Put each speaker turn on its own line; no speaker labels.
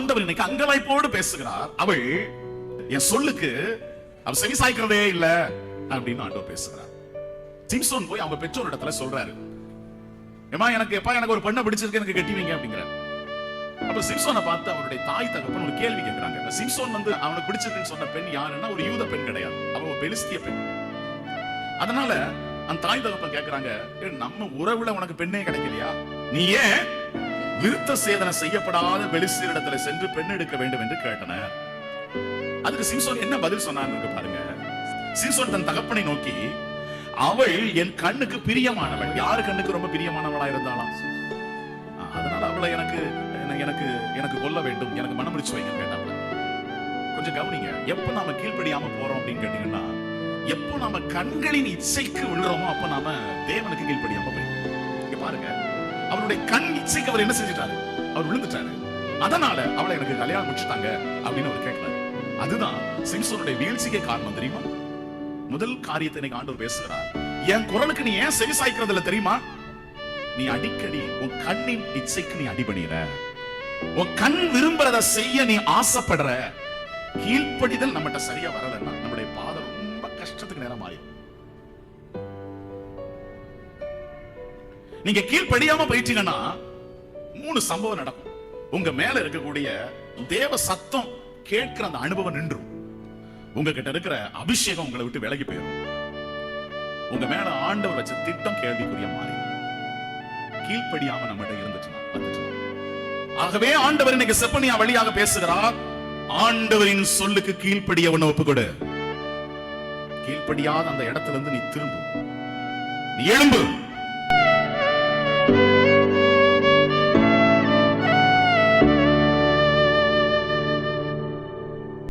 ஆண்டவர் இன்னைக்கு அங்கலாய்ப்போடு பேசுகிறார். அவள் என் சொல்லுக்கு அவ செவி சாய்க்கிறதே இல்ல அப்படின்னு ஆண்டவர் பேசுகிறார். சிம்சோன் போய் அவங்க பெற்றோரிடத்துல சொல்றாரு, ஏமா எனக்கு ஒரு பெண்ணை பிடிச்சிருக்கு, எனக்கு கட்டி வைங்க அப்படிங்கிறார். அப்ப சிம்சோனை பார்த்து அவருடைய தாய் தகப்பன் ஒரு கேள்வி கேட்கிறாங்க. சிம்சோன் வந்து அவனுக்கு பிடிச்சிருக்குன்னு சொன்ன பெண் யாருன்னா ஒரு யூத பெண் கிடையாது, அவன் ஒரு பெலிஸ்திய பெண். அதனால அந்த தாய் தகப்பன் கேட்கிறாங்க, நம்ம உறவுல உனக்கு பெண்ணே கிடைக்கலையா, நீ ஏன் விருத்த சேதனை செய்யப்படாத பெலிஸ்தியரிடத்துல சென்று பெண் எடுக்க வேண்டும் என்று கேட்டனர். அதுக்கு சிம்சோன் என்ன பதில் சொன்னான்னு பாருங்க. சிம்சோன் தன் தகப்பனை நோக்கி, அவள் என் கண்ணுக்கு பிரியமானவள். யாரு கண்ணுக்கு ரொம்ப பிரியமானவளா இருந்தாலும் அதனால அவளை எனக்கு எனக்கு எனக்கு கொல்ல வேண்டும், எனக்கு மனம் முடிச்சு வைங்க கேட்டாப்ல. கொஞ்சம் கவனிங்க, எப்ப நாம கீழ்ப்படியாம போறோம் அப்படின்னு கேட்டீங்கன்னா, எப்போ நாம கண்களின் இச்சைக்கு விழுறோமோ அப்ப நாம தேவனுக்கு கீழ்ப்படியாம போயிடும். இங்க பாருங்க, அவருடைய கண் இச்சைக்கு அவர் என்ன செஞ்சிட்டாரு, அவர் விழுந்துட்டாரு. அதனால அவளை எனக்கு கல்யாணம் முடிச்சுட்டாங்க அப்படின்னு அவர் கேட்கிறாரு. அதுதான் சிம்சோனுடைய வீழ்ச்சிக்கு காரணம் தெரியுமா? முதல் காரியத்தை இன்னைக்கு ஆண்டவர் பேசுகிறார். என் குரலுக்கு நீ ஏன் செவி சாய்க்கிறது இல்ல தெரியுமா? நீ அடிக்கடி உன் கண்ணின் இச்சைக்கு நீ அடிபணிற, உன் கண் விரும்புறத செய்ய நீ ஆசைப்படுற. கீழ்ப்படிதல் நம்மகிட்ட சரியா வரலன்னா நம்முடைய பாதை ரொம்ப கஷ்டத்துக்கு நேரம் ஆயிடும். நீங்க கீழ்ப்படியாம போயிட்டீங்கன்னா 3 சம்பவம் நடக்கும். உங்க மேல இருக்கக்கூடிய தேவ சத்தம் கேட்கிற அந்த அனுபவம் நின்றும், உங்ககிட்ட இருக்கிற அபிஷேகம் உங்களை விட்டு விலகி போயிடும், உங்க மேல ஆண்டவர் வச்ச திட்டம் கேள்விக்குரிய மாறி கீழ்ப்படியாம நம்மகிட்ட இருந்துச்சுன்னா. ஆகவே ஆண்டவர் இன்னைக்கு செப்பனியா வழியாக பேசுகிறார். ஆண்டவரின் சொல்லுக்கு கீழ்ப்படிய உன்னை ஒப்புக்கொடு. கீழ்ப்படியாத அந்த இடத்துல இருந்து நீ திரும்பு, நீ எழும்பு.